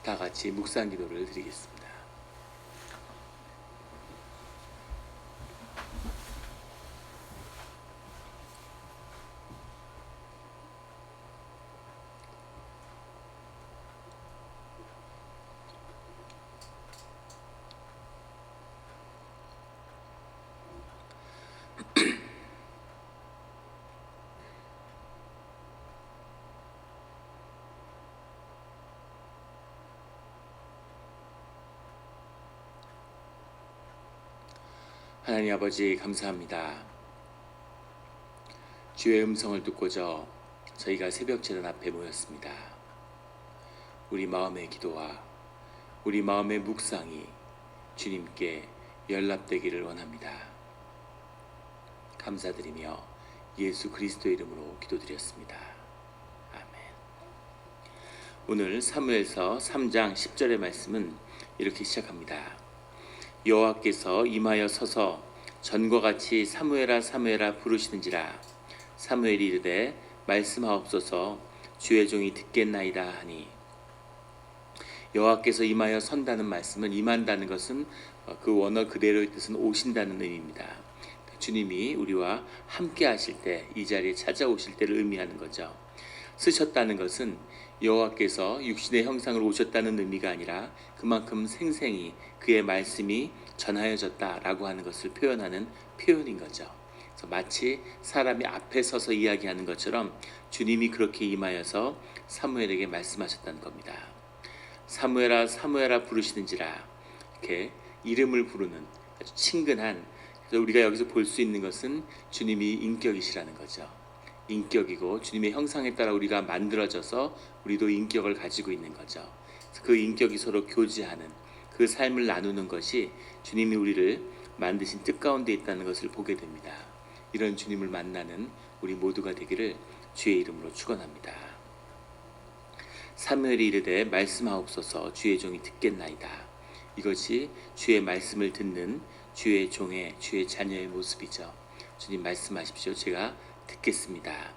다 같이 묵상 기도를 드리겠습니다. 하나님 아버지 감사합니다. 주의 음성을 듣고자 저희가 새벽 제단 앞에 모였습니다. 우리 마음의 기도와 우리 마음의 묵상이 주님께 연락되기를 원합니다. 감사드리며 예수 그리스도의 이름으로 기도드렸습니다. 아멘. 오늘 사무엘서 3장 10절의 말씀은 이렇게 시작합니다. 여호와께서 임하여 서서 전과 같이 사무엘아 사무엘아 부르시는지라. 사무엘이 이르되 말씀하옵소서 주의 종이 듣겠나이다 하니. 여호와께서 임하여 선다는 말씀은 임한다는 것은 그 원어 그대로의 뜻은 오신다는 의미입니다. 주님이 우리와 함께 하실 때, 이 자리에 찾아오실 때를 의미하는 거죠. 쓰셨다는 것은 여호와께서 육신의 형상으로 오셨다는 의미가 아니라 그만큼 생생히 그의 말씀이 전하여졌다라고 하는 것을 표현하는 표현인 거죠. 그래서 마치 사람이 앞에 서서 이야기하는 것처럼 주님이 그렇게 임하여서 사무엘에게 말씀하셨다는 겁니다. 사무엘아 사무엘아 부르시는지라. 이렇게 이름을 부르는 아주 친근한, 그래서 우리가 여기서 볼 수 있는 것은 주님이 인격이시라는 거죠. 인격이고 주님의 형상에 따라 우리가 만들어져서 우리도 인격을 가지고 있는 거죠. 그 인격이 서로 교제하는 그 삶을 나누는 것이 주님이 우리를 만드신 뜻 가운데 있다는 것을 보게 됩니다. 이런 주님을 만나는 우리 모두가 되기를 주의 이름으로 축원합니다. 사무엘이 이르되 말씀하옵소서 주의 종이 듣겠나이다. 이것이 주의 말씀을 듣는 주의 종의, 주의 자녀의 모습이죠. 주님 말씀하십시오. 제가 듣겠습니다.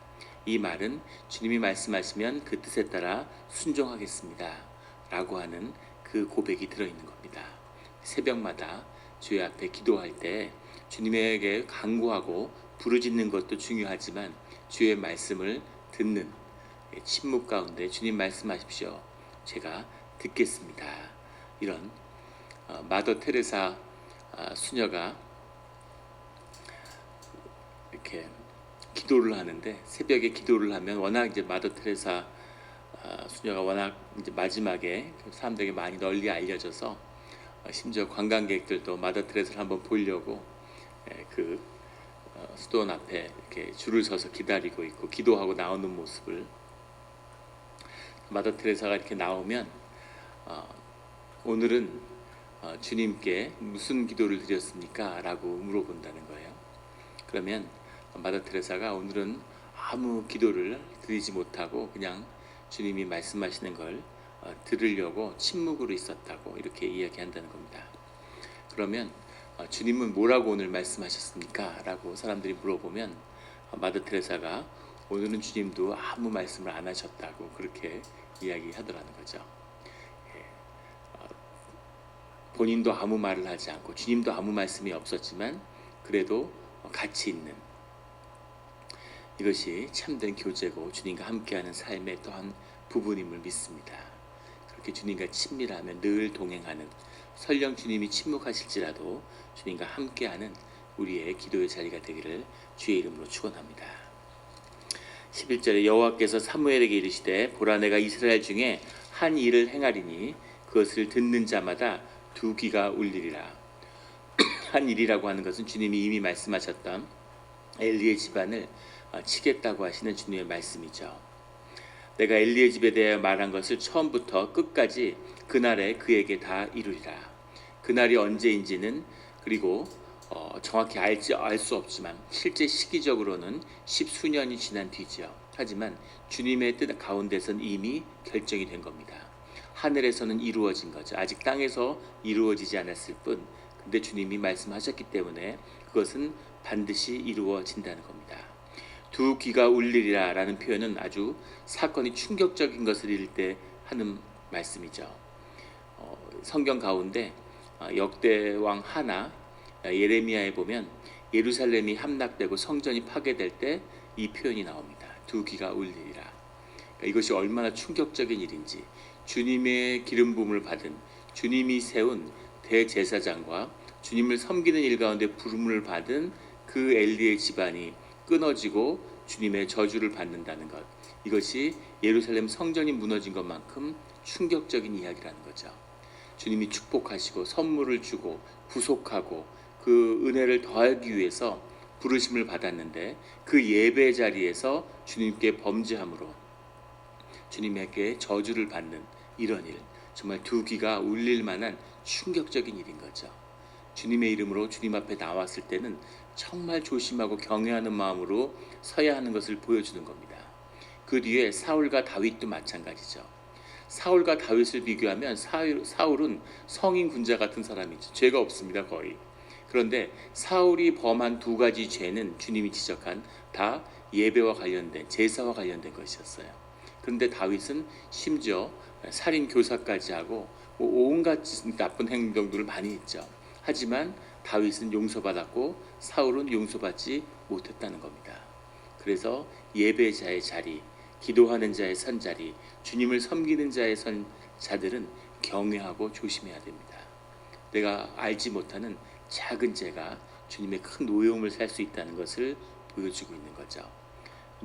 이 말은 주님이 말씀하시면 그 뜻에 따라 순종하겠습니다 라고 하는 그 고백이 들어있는 겁니다. 새벽마다 주의 앞에 기도할 때 주님에게 간구하고 부르짖는 것도 중요하지만 주의 말씀을 듣는 침묵 가운데 주님 말씀하십시오. 제가 듣겠습니다. 이런 마더 테레사 수녀가 이렇게 기도를 하는데, 새벽에 기도를 하면 워낙 이제 마더 테레사 수녀가 워낙 이제 마지막에 사람들에게 많이 널리 알려져서 심지어 관광객들도 마더 테레사를 한번 보려고 그 수도원 앞에 이렇게 줄을 서서 기다리고 있고 기도하고 나오는 모습을, 마더 테레사가 이렇게 나오면 오늘은 주님께 무슨 기도를 드렸습니까? 라고 물어본다는 거예요. 그러면 마더 테레사가 오늘은 아무 기도를 드리지 못하고 그냥 주님이 말씀하시는 걸 들으려고 침묵으로 있었다고 이렇게 이야기한다는 겁니다. 그러면 주님은 뭐라고 오늘 말씀하셨습니까? 라고 사람들이 물어보면 마더 테레사가 오늘은 주님도 아무 말씀을 안 하셨다고 그렇게 이야기하더라는 거죠. 본인도 아무 말을 하지 않고 주님도 아무 말씀이 없었지만 그래도 같이 있는, 이것이 참된 교제고 주님과 함께하는 삶의 또한 부분임을 믿습니다. 그렇게 주님과 친밀하면 늘 동행하는, 설령 주님이 침묵하실지라도 주님과 함께하는 우리의 기도의 자리가 되기를 주의 이름으로 축원합니다. 11절에 여호와께서 사무엘에게 이르시되 보라 내가 이스라엘 중에 한 일을 행하리니 그것을 듣는 자마다 두 귀가 울리리라. 한 일이라고 하는 것은 주님이 이미 말씀하셨던 엘리의 집안을 치겠다고 하시는 주님의 말씀이죠. 내가 엘리의 집에 대해 말한 것을 처음부터 끝까지 그날에 그에게 다 이루리라. 그날이 언제인지는 그리고 정확히 알 수 없지만 실제 시기적으로는 십수년이 지난 뒤지요. 하지만 주님의 뜻 가운데선 이미 결정이 된 겁니다. 하늘에서는 이루어진 거죠. 아직 땅에서 이루어지지 않았을 뿐, 근데 주님이 말씀하셨기 때문에 그것은 반드시 이루어진다는 겁니다. 두 귀가 울리리라 라는 표현은 아주 사건이 충격적인 것을 읽을 때 하는 말씀이죠. 성경 가운데 역대왕 하나 예레미야에 보면 예루살렘이 함락되고 성전이 파괴될 때 이 표현이 나옵니다. 두 귀가 울리리라. 그러니까 이것이 얼마나 충격적인 일인지, 주님의 기름 부음을 받은 주님이 세운 대제사장과 주님을 섬기는 일 가운데 부름을 받은 그 엘리의 집안이 끊어지고 주님의 저주를 받는다는 것, 이것이 예루살렘 성전이 무너진 것만큼 충격적인 이야기라는 거죠. 주님이 축복하시고 선물을 주고 구속하고 그 은혜를 더하기 위해서 부르심을 받았는데 그 예배 자리에서 주님께 범죄함으로 주님에게 저주를 받는 이런 일, 정말 두 귀가 울릴 만한 충격적인 일인 거죠. 주님의 이름으로 주님 앞에 나왔을 때는 정말 조심하고 경외하는 마음으로 서야 하는 것을 보여주는 겁니다. 그 뒤에 사울과 다윗도 마찬가지죠. 사울과 다윗을 비교하면 사울은 성인 군자 같은 사람이죠. 죄가 없습니다, 거의. 그런데 사울이 범한 두 가지 죄는 주님이 지적한 다 예배와 관련된, 제사와 관련된 것이었어요. 그런데 다윗은 심지어 살인 교사까지 하고 온갖 나쁜 행동들을 많이 했죠. 하지만 다윗은 용서받았고 사울은 용서받지 못했다는 겁니다. 그래서 예배자의 자리, 기도하는 자의 선자리, 주님을 섬기는 자의 자들은 경외하고 조심해야 됩니다. 내가 알지 못하는 작은 죄가 주님의 큰 노여움을 살 수 있다는 것을 보여주고 있는 거죠.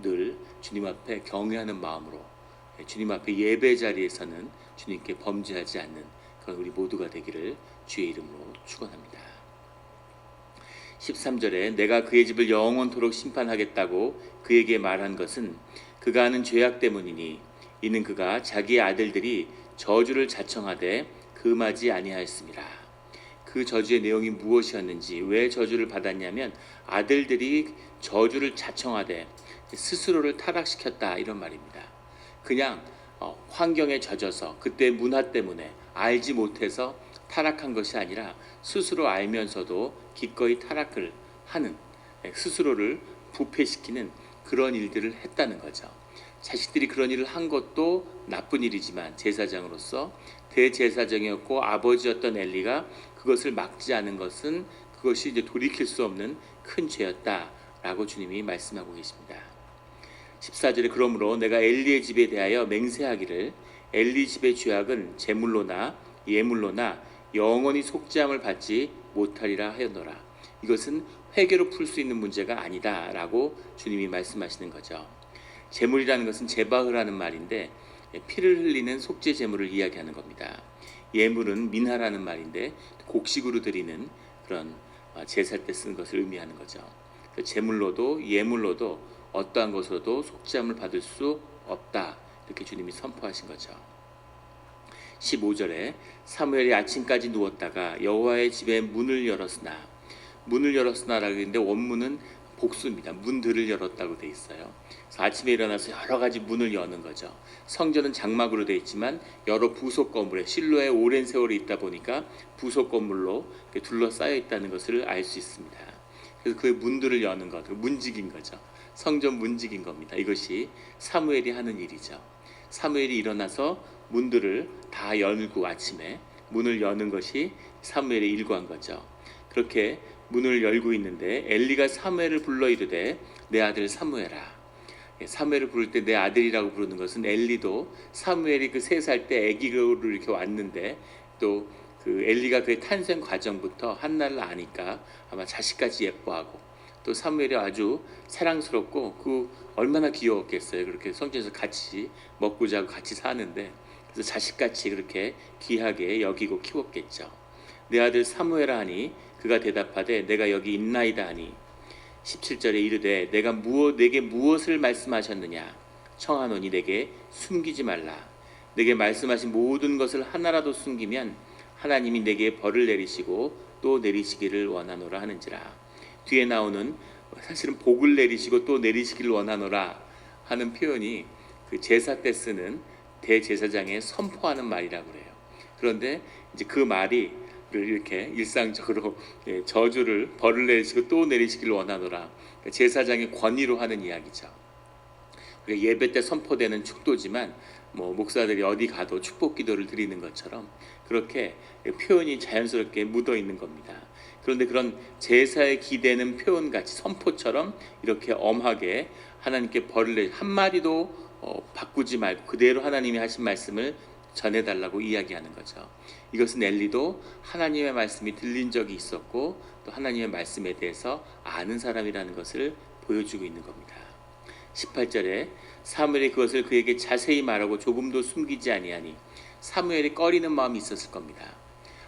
늘 주님 앞에 경외하는 마음으로, 주님 앞에 예배 자리에서는 주님께 범죄하지 않는 그런 우리 모두가 되기를 주의 이름으로 축원합니다. 13절에 내가 그의 집을 영원토록 심판하겠다고 그에게 말한 것은 그가 하는 죄악 때문이니 이는 그가 자기의 아들들이 저주를 자청하되 금하지 아니하였습니다. 그 저주의 내용이 무엇이었는지, 왜 저주를 받았냐면 아들들이 저주를 자청하되 스스로를 타락시켰다, 이런 말입니다. 그냥 환경에 젖어서 그때 문화 때문에 알지 못해서 타락한 것이 아니라 스스로 알면서도 기꺼이 타락을 하는, 스스로를 부패시키는 그런 일들을 했다는 거죠. 자식들이 그런 일을 한 것도 나쁜 일이지만 제사장으로서 대제사장이었고 아버지였던 엘리가 그것을 막지 않은 것은 그것이 이제 돌이킬 수 없는 큰 죄였다라고 주님이 말씀하고 계십니다. 14절에 그러므로 내가 엘리의 집에 대하여 맹세하기를 엘리 집의 죄악은 제물로나 예물로나 영원히 속죄함을 받지 못하리라 하였노라. 이것은 회개로 풀 수 있는 문제가 아니다라고 주님이 말씀하시는 거죠. 제물이라는 것은 제바흐라는 말인데 피를 흘리는 속죄 제물을 이야기하는 겁니다. 예물은 민하라는 말인데 곡식으로 드리는 그런 제사 때 쓰는 것을 의미하는 거죠. 제물로도 예물로도 어떠한 것으로도 속죄함을 받을 수 없다, 이렇게 주님이 선포하신 거죠. 15절에 사무엘이 아침까지 누웠다가 여호와의 집에 문을 열었으나라고 했는데 원문은 복수입니다. 문들을 열었다고 돼 있어요. 그래서 아침에 일어나서 여러 가지 문을 여는 거죠. 성전은 장막으로 돼 있지만 여러 부속 건물에 실로에 오랜 세월이 있다 보니까 부속 건물로 둘러싸여 있다는 것을 알 수 있습니다. 그래서 그 문들을 여는 것, 문지긴 거죠. 성전 문지긴 겁니다. 이것이 사무엘이 하는 일이죠. 사무엘이 일어나서 문들을 다 열고 아침에 문을 여는 것이 사무엘의 일과인 거죠. 그렇게 문을 열고 있는데 엘리가 사무엘을 불러 이르되 내 아들 사무엘아. 사무엘을 부를 때 내 아들이라고 부르는 것은 엘리도 사무엘이 그 3살 때 아기로 이렇게 왔는데 또 그 엘리가 그의 탄생 과정부터 한나를 아니까 아마 자식까지 예뻐하고 또 사무엘이 아주 사랑스럽고 그 얼마나 귀여웠겠어요. 그렇게 성전에서 같이 먹고 자고 같이 사는데 그래서 자식같이 그렇게 귀하게 여기고 키웠겠죠. 내 아들 사무엘아 하니 그가 대답하되 내가 여기 있나이다 하니 17절에 이르되 내가 내게 무엇을 말씀하셨느냐 청하노니 내게 숨기지 말라. 내게 말씀하신 모든 것을 하나라도 숨기면 하나님이 내게 벌을 내리시고 또 내리시기를 원하노라 하는지라. 뒤에 나오는 사실은 복을 내리시고 또 내리시기를 원하노라 하는 표현이 그 제사 때 쓰는 대제사장에 선포하는 말이라고 그래요. 그런데 이제 그 말이 이렇게 일상적으로 저주를 벌을 내리시고 또 내리시기를 원하노라, 제사장의 권위로 하는 이야기죠. 예배 때 선포되는 축도지만 목사들이 어디 가도 축복 기도를 드리는 것처럼 그렇게 표현이 자연스럽게 묻어 있는 겁니다. 그런데 그런 제사에 기대는 표현같이 선포처럼 이렇게 엄하게 하나님께 벌을 한마디도 바꾸지 말고 그대로 하나님이 하신 말씀을 전해달라고 이야기하는 거죠. 이것은 엘리도 하나님의 말씀이 들린 적이 있었고 또 하나님의 말씀에 대해서 아는 사람이라는 것을 보여주고 있는 겁니다. 18절에 사무엘이 그것을 그에게 자세히 말하고 조금도 숨기지 아니하니 사무엘이 꺼리는 마음이 있었을 겁니다.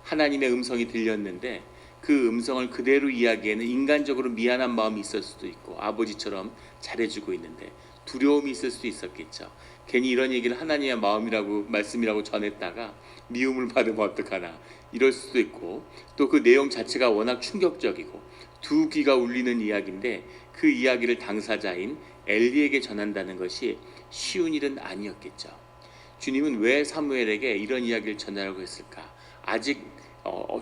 하나님의 음성이 들렸는데 그 음성을 그대로 이야기에는 인간적으로 미안한 마음이 있을 수도 있고 아버지처럼 잘해주고 있는데 두려움이 있을 수도 있었겠죠. 괜히 이런 얘기를 하나님의 마음이라고 말씀이라고 전했다가 미움을 받으면 어떡하나 이럴 수도 있고 또 그 내용 자체가 워낙 충격적이고 두 귀가 울리는 이야기인데 그 이야기를 당사자인 엘리에게 전한다는 것이 쉬운 일은 아니었겠죠. 주님은 왜 사무엘에게 이런 이야기를 전하라고 했을까? 아직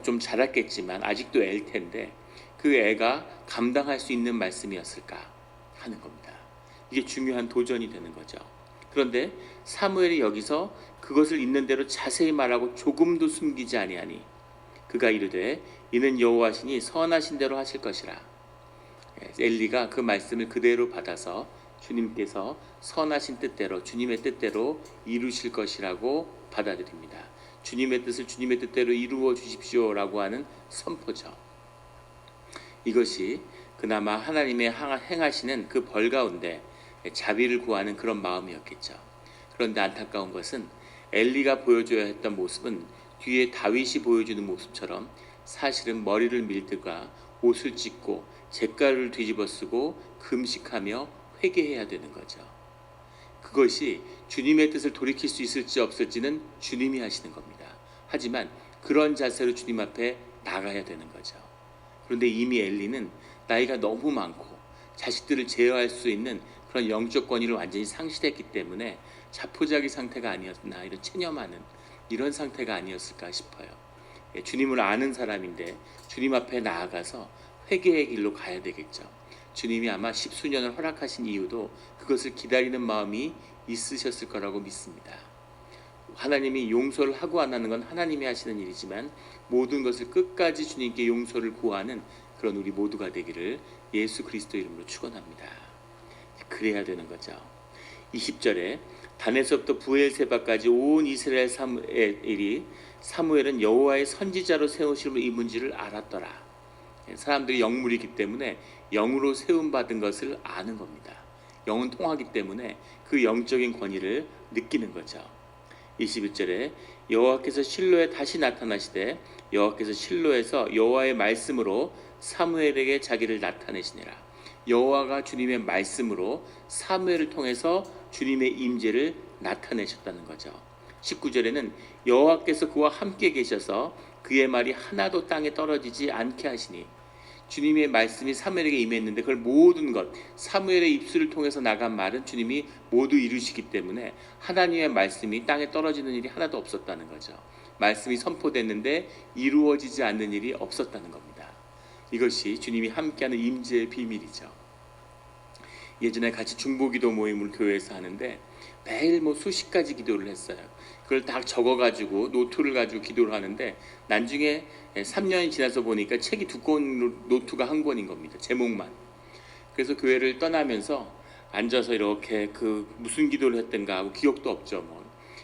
좀 자랐겠지만 아직도 애일 텐데 그 애가 감당할 수 있는 말씀이었을까 하는 겁니다. 이게 중요한 도전이 되는 거죠. 그런데 사무엘이 여기서 그것을 있는 대로 자세히 말하고 조금도 숨기지 아니하니 그가 이르되 이는 여호와시니 선하신 대로 하실 것이라. 엘리가 그 말씀을 그대로 받아서 주님께서 선하신 뜻대로 주님의 뜻대로 이루실 것이라고 받아들입니다. 주님의 뜻을 주님의 뜻대로 이루어 주십시오라고 하는 선포죠. 이것이 그나마 하나님의 행하시는 그 벌 가운데 자비를 구하는 그런 마음이었겠죠. 그런데 안타까운 것은 엘리가 보여줘야 했던 모습은 뒤에 다윗이 보여주는 모습처럼 사실은 머리를 밀다가 옷을 찢고 잿가루를 뒤집어 쓰고 금식하며 회개해야 되는 거죠. 그것이 주님의 뜻을 돌이킬 수 있을지 없을지는 주님이 하시는 겁니다. 하지만 그런 자세로 주님 앞에 나가야 되는 거죠. 그런데 이미 엘리는 나이가 너무 많고 자식들을 제어할 수 있는 그런 영적 권위를 완전히 상실했기 때문에 자포자기 상태가 아니었나 이런 체념하는 이런 상태가 아니었을까 싶어요. 주님을 아는 사람인데 주님 앞에 나아가서 회개의 길로 가야 되겠죠. 주님이 아마 십수년을 허락하신 이유도 그것을 기다리는 마음이 있으셨을 거라고 믿습니다. 하나님이 용서를 하고 안 하는 건 하나님이 하시는 일이지만 모든 것을 끝까지 주님께 용서를 구하는 그런 우리 모두가 되기를 예수 그리스도 이름으로 축원합니다. 그래야 되는 거죠. 20절에 단에서부터 부엘세바까지 온 이스라엘 사무엘은 여호와의 선지자로 세우심을 입은지를 알았더라. 사람들이 영물이기 때문에 영으로 세움받은 것을 아는 겁니다. 영은 통하기 때문에 그 영적인 권위를 느끼는 거죠. 21절에 여호와께서 실로에 다시 나타나시되 여호와께서 실로에서 여호와의 말씀으로 사무엘에게 자기를 나타내시니라. 여호와가 주님의 말씀으로 사무엘을 통해서 주님의 임재를 나타내셨다는 거죠. 19절에는 여호와께서 그와 함께 계셔서 그의 말이 하나도 땅에 떨어지지 않게 하시니 주님의 말씀이 사무엘에게 임했는데 그걸 모든 것 사무엘의 입술을 통해서 나간 말은 주님이 모두 이루시기 때문에 하나님의 말씀이 땅에 떨어지는 일이 하나도 없었다는 거죠. 말씀이 선포됐는데 이루어지지 않는 일이 없었다는 겁니다. 이것이 주님이 함께하는 임재의 비밀이죠. 예전에 같이 중보기도 모임을 교회에서 하는데 매일 수십 가지 기도를 했어요. 그걸 다 적어가지고 노트를 가지고 기도를 하는데 나중에 3년이 지나서 보니까 책이 두꺼운 노트가 한 권인 겁니다. 제목만. 그래서 교회를 떠나면서 앉아서 이렇게 무슨 기도를 했던가 하고 기억도 없죠.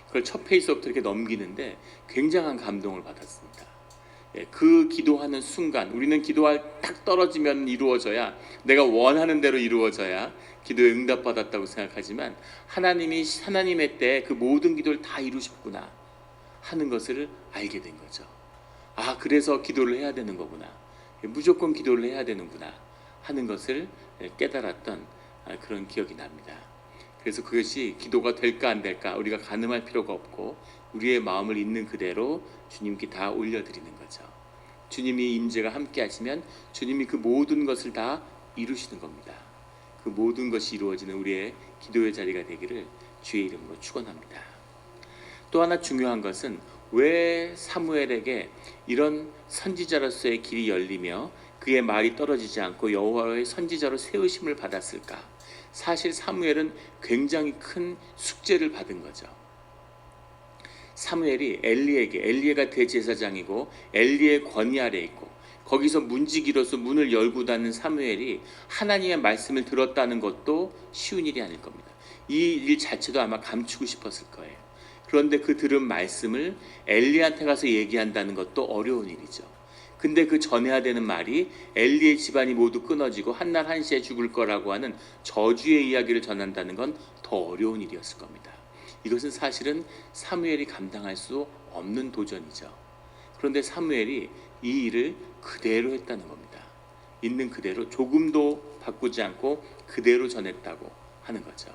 그걸 첫 페이지부터 이렇게 넘기는데 굉장한 감동을 받았습니다. 그 기도하는 순간 우리는 기도할 딱 떨어지면 이루어져야 내가 원하는 대로 이루어져야 기도에 응답받았다고 생각하지만 하나님이 하나님의 때 그 모든 기도를 다 이루셨구나 하는 것을 알게 된 거죠. 아, 그래서 기도를 해야 되는 거구나, 무조건 기도를 해야 되는구나 하는 것을 깨달았던 그런 기억이 납니다. 그래서 그것이 기도가 될까 안 될까 우리가 가늠할 필요가 없고 우리의 마음을 있는 그대로 주님께 다 올려드리는 거죠. 주님이 임재가 함께 하시면 주님이 그 모든 것을 다 이루시는 겁니다. 그 모든 것이 이루어지는 우리의 기도의 자리가 되기를 주의 이름으로 축원합니다. 또 하나 중요한 것은 왜 사무엘에게 이런 선지자로서의 길이 열리며 그의 말이 떨어지지 않고 여호와의 선지자로 세우심을 받았을까? 사실 사무엘은 굉장히 큰 숙제를 받은 거죠. 사무엘이 엘리야가 대제사장이고 엘리의 권위 아래 있고 거기서 문지기로서 문을 열고 닫는 사무엘이 하나님의 말씀을 들었다는 것도 쉬운 일이 아닐 겁니다. 이 일 자체도 아마 감추고 싶었을 거예요. 그런데 그 들은 말씀을 엘리한테 가서 얘기한다는 것도 어려운 일이죠. 근데 그 전해야 되는 말이 엘리의 집안이 모두 끊어지고 한날 한시에 죽을 거라고 하는 저주의 이야기를 전한다는 건 더 어려운 일이었을 겁니다. 이것은 사실은 사무엘이 감당할 수 없는 도전이죠. 그런데 사무엘이 이 일을 그대로 했다는 겁니다. 있는 그대로 조금도 바꾸지 않고 그대로 전했다고 하는 거죠.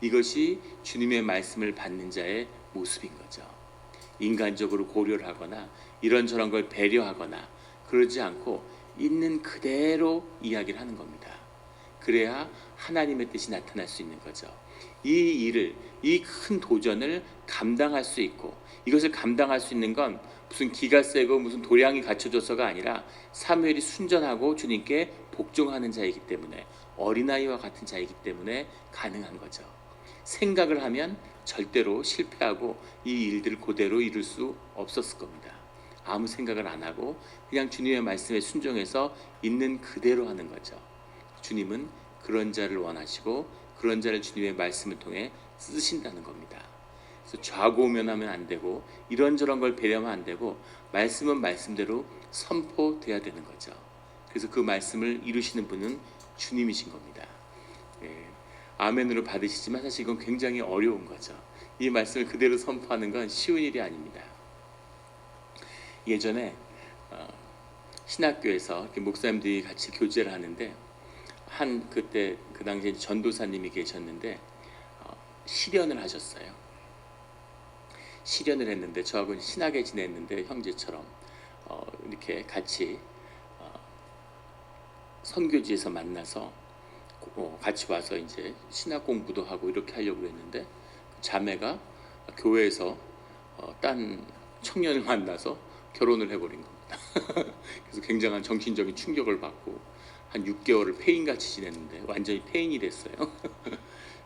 이것이 주님의 말씀을 받는 자의 모습인 거죠. 인간적으로 고려를 하거나 이런저런 걸 배려하거나 그러지 않고 있는 그대로 이야기를 하는 겁니다. 그래야 하나님의 뜻이 나타날 수 있는 거죠. 이 일을, 이 큰 도전을 감당할 수 있고 이것을 감당할 수 있는 건 무슨 기가 세고 무슨 도량이 갖춰져서가 아니라 사무엘이 순전하고 주님께 복종하는 자이기 때문에 어린아이와 같은 자이기 때문에 가능한 거죠. 생각을 하면 절대로 실패하고 이 일들을 그대로 이룰 수 없었을 겁니다. 아무 생각을 안 하고 그냥 주님의 말씀에 순종해서 있는 그대로 하는 거죠. 주님은 그런 자를 원하시고 그런 자를 주님의 말씀을 통해 쓰신다는 겁니다. 그래서 좌고우면하면 안 되고 이런저런 걸 배려하면 안 되고 말씀은 말씀대로 선포돼야 되는 거죠. 그래서 그 말씀을 이루시는 분은 주님이신 겁니다. 아멘으로 받으시지만 사실 이건 굉장히 어려운 거죠. 이 말씀을 그대로 선포하는 건 쉬운 일이 아닙니다. 예전에 신학교에서 이렇게 목사님들이 같이 교제를 하는데 그때 그 당시에 전도사님이 계셨는데 실연을 하셨어요. 실연을 했는데 저하고는 친하게 지냈는데 형제처럼 이렇게 같이 선교지에서 만나서 같이 와서 이제 신학 공부도 하고 이렇게 하려고 했는데 자매가 교회에서 딴 청년을 만나서 결혼을 해버린 겁니다. 그래서 굉장한 정신적인 충격을 받고 한 6개월을 폐인같이 지냈는데 완전히 폐인이 됐어요.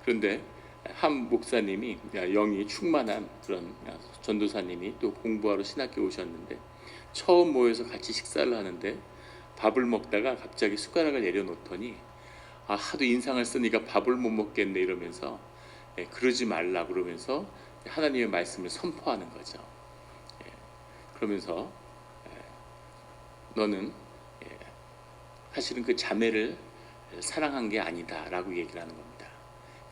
그런데 한 목사님이 영이 충만한 그런 전도사님이 또 공부하러 신학교 오셨는데 처음 모여서 같이 식사를 하는데 밥을 먹다가 갑자기 숟가락을 내려놓더니 하도 인상을 쓰니까 밥을 못 먹겠네 이러면서 그러지 말라 그러면서 하나님의 말씀을 선포하는 거죠. 그러면서 너는 사실은 그 자매를 사랑한 게 아니다 라고 얘기를 하는 겁니다.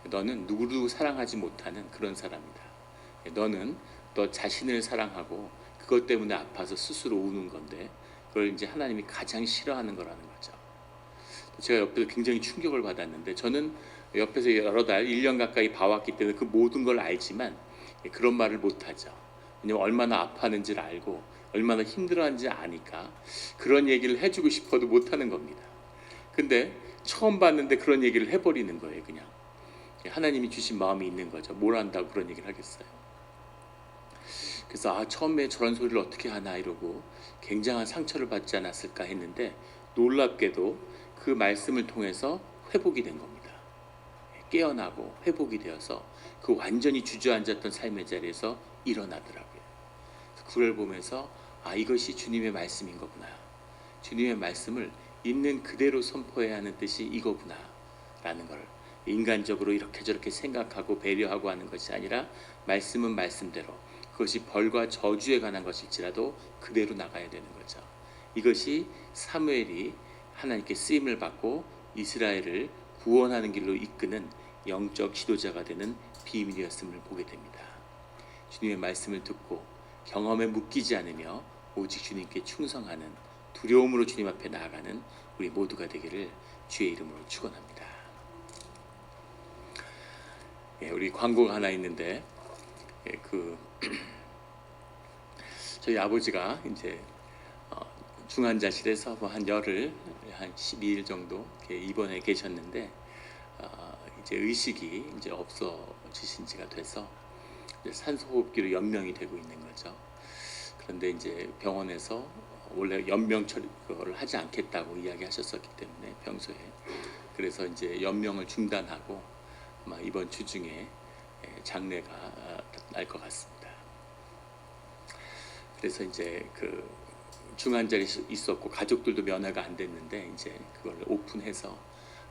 너는 누구도 사랑하지 못하는 그런 사람이다. 너는 너 자신을 사랑하고 그것 때문에 아파서 스스로 우는 건데 그걸 이제 하나님이 가장 싫어하는 거라는 거죠. 제가 옆에서 굉장히 충격을 받았는데 저는 옆에서 여러 달, 1년 가까이 봐왔기 때문에 그 모든 걸 알지만 그런 말을 못하죠. 왜냐면 얼마나 아파하는지를 알고 얼마나 힘들어하는지 아니까 그런 얘기를 해주고 싶어도 못하는 겁니다. 근데 처음 봤는데 그런 얘기를 해버리는 거예요. 그냥 하나님이 주신 마음이 있는 거죠. 뭘 안다고 그런 얘기를 하겠어요. 그래서 처음에 저런 소리를 어떻게 하나 이러고 굉장한 상처를 받지 않았을까 했는데 놀랍게도 그 말씀을 통해서 회복이 된 겁니다. 깨어나고 회복이 되어서 그 완전히 주저앉았던 삶의 자리에서 일어나더라고요. 그걸 보면서 이것이 주님의 말씀인 거구나. 주님의 말씀을 있는 그대로 선포해야 하는 뜻이 이거구나 라는 걸 인간적으로 이렇게 저렇게 생각하고 배려하고 하는 것이 아니라 말씀은 말씀대로 그것이 벌과 저주에 관한 것일지라도 그대로 나가야 되는 거죠. 이것이 사무엘이 하나님께 쓰임을 받고 이스라엘을 구원하는 길로 이끄는 영적 지도자가 되는 비밀이었음을 보게 됩니다. 주님의 말씀을 듣고 경험에 묶이지 않으며 오직 주님께 충성하는 두려움으로 주님 앞에 나아가는 우리 모두가 되기를 주의 이름으로 축원합니다. 우리 광고가 하나 있는데 저희 아버지가 이제 중환자실에서 한 열흘 한 12일 정도 입원해 계셨는데 이제 의식이 이제 없어지신 지가 돼서 이제 산소호흡기로 연명이 되고 있는 거죠. 그런데 이제 병원에서 원래 연명 처리를 하지 않겠다고 이야기하셨었기 때문에 평소에 그래서 이제 연명을 중단하고 아마 이번 주 중에 장례가 날 것 같습니다. 그래서 이제 그 중환자리 있었고 가족들도 면회가 안 됐는데 이제 그걸 오픈해서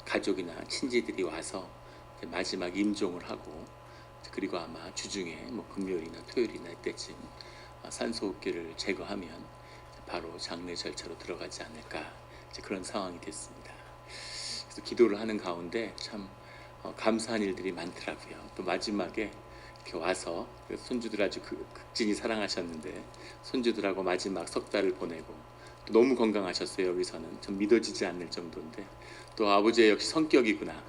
가족이나 친지들이 와서 마지막 임종을 하고, 그리고 아마 주중에 뭐 금요일이나 토요일이나 이때쯤 산소호흡기를 제거하면 바로 장례 절차로 들어가지 않을까, 이제 그런 상황이 됐습니다. 그래서 기도를 하는 가운데 참 감사한 일들이 많더라고요. 또 마지막에 이렇게 와서 손주들 아주 극진히 사랑하셨는데 손주들하고 마지막 석 달을 보내고 또 너무 건강하셨어요. 여기서는 좀 믿어지지 않을 정도인데, 또 아버지의 역시 성격이구나.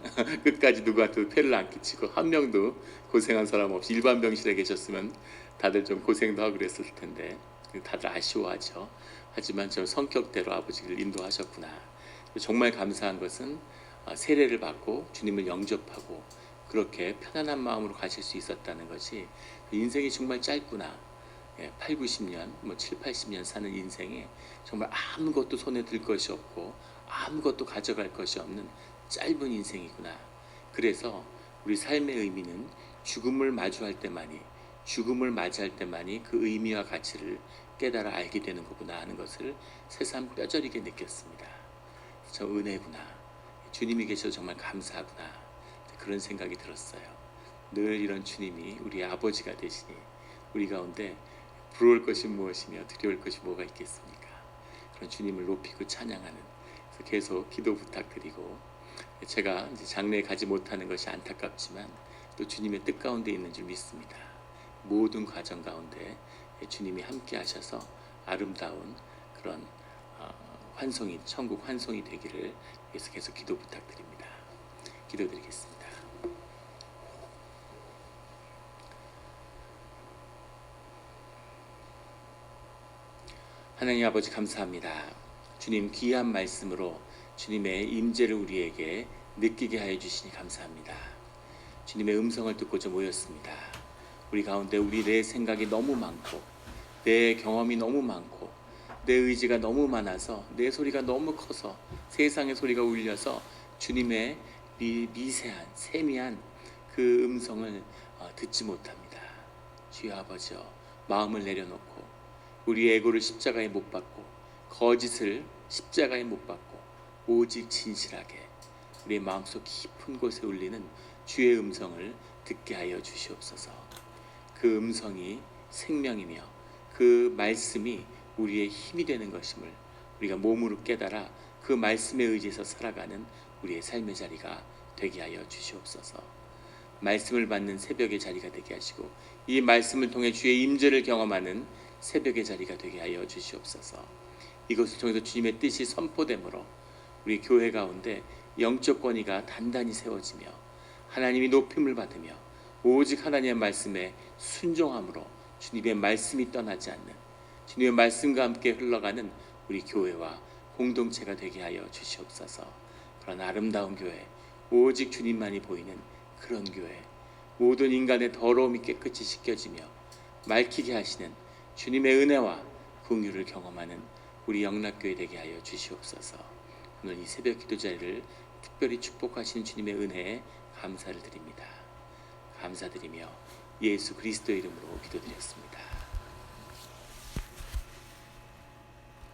끝까지 누구한테 폐를 안 끼치고 한 명도 고생한 사람 없이 일반 병실에 계셨으면 다들 좀 고생도 하고 그랬을 텐데 다들 아쉬워하죠. 하지만 저 성격대로 아버지를 인도하셨구나. 정말 감사한 것은 세례를 받고 주님을 영접하고 그렇게 편안한 마음으로 가실 수 있었다는 것이, 인생이 정말 짧구나. 8, 90년, 뭐 7, 80년 사는 인생에 정말 아무것도 손에 들 것이 없고 아무것도 가져갈 것이 없는 짧은 인생이구나. 그래서 우리 삶의 의미는 죽음을 마주할 때만이, 죽음을 맞이할 때만이 그 의미와 가치를 깨달아 알게 되는 거구나 하는 것을 새삼 뼈저리게 느꼈습니다. 저 은혜구나. 주님이 계셔서 정말 감사하구나. 그런 생각이 들었어요. 늘 이런 주님이 우리의 아버지가 되시니 우리 가운데 부러울 것이 무엇이며 두려울 것이 뭐가 있겠습니까? 그런 주님을 높이고 찬양하는, 그래서 계속 기도 부탁드리고, 제가 이제 장례에 가지 못하는 것이 안타깝지만 또 주님의 뜻 가운데 있는 줄 믿습니다. 모든 과정 가운데 주님이 함께 하셔서 아름다운 그런 환송이, 천국 환송이 되기를 위해서 계속 기도 부탁드립니다. 기도드리겠습니다. 하나님 아버지 감사합니다. 주님 귀한 말씀으로 주님의 임재를 우리에게 느끼게 하여 주시니 감사합니다. 주님의 음성을 듣고자 모였습니다. 우리 가운데 내 생각이 너무 많고 내 경험이 너무 많고 내 의지가 너무 많아서 내 소리가 너무 커서 세상의 소리가 울려서 주님의 미세한 세미한 그 음성을 듣지 못합니다. 주여 아버지여, 마음을 내려놓고 우리의 에고를 십자가에 못 박고 거짓을 십자가에 못 박고 오직 진실하게 우리의 마음속 깊은 곳에 울리는 주의 음성을 듣게 하여 주시옵소서. 그 음성이 생명이며 그 말씀이 우리의 힘이 되는 것임을 우리가 몸으로 깨달아 그 말씀에 의지해서 살아가는 우리의 삶의 자리가 되게 하여 주시옵소서. 말씀을 받는 새벽의 자리가 되게 하시고 이 말씀을 통해 주의 임재를 경험하는 새벽의 자리가 되게 하여 주시옵소서. 이것을 통해서 주님의 뜻이 선포됨으로 우리 교회 가운데 영적 권위가 단단히 세워지며 하나님이 높임을 받으며 오직 하나님의 말씀에 순종함으로 주님의 말씀이 떠나지 않는, 주님의 말씀과 함께 흘러가는 우리 교회와 공동체가 되게 하여 주시옵소서. 그런 아름다운 교회, 오직 주님만이 보이는 그런 교회, 모든 인간의 더러움이 깨끗이 씻겨지며 맑히게 하시는 주님의 은혜와 긍휼을 경험하는 우리 영락교회 되게 하여 주시옵소서. 오늘 이 새벽 기도 자리를 특별히 축복하신 주님의 은혜에 감사를 드립니다. 감사드리며 예수 그리스도의 이름으로 기도드렸습니다.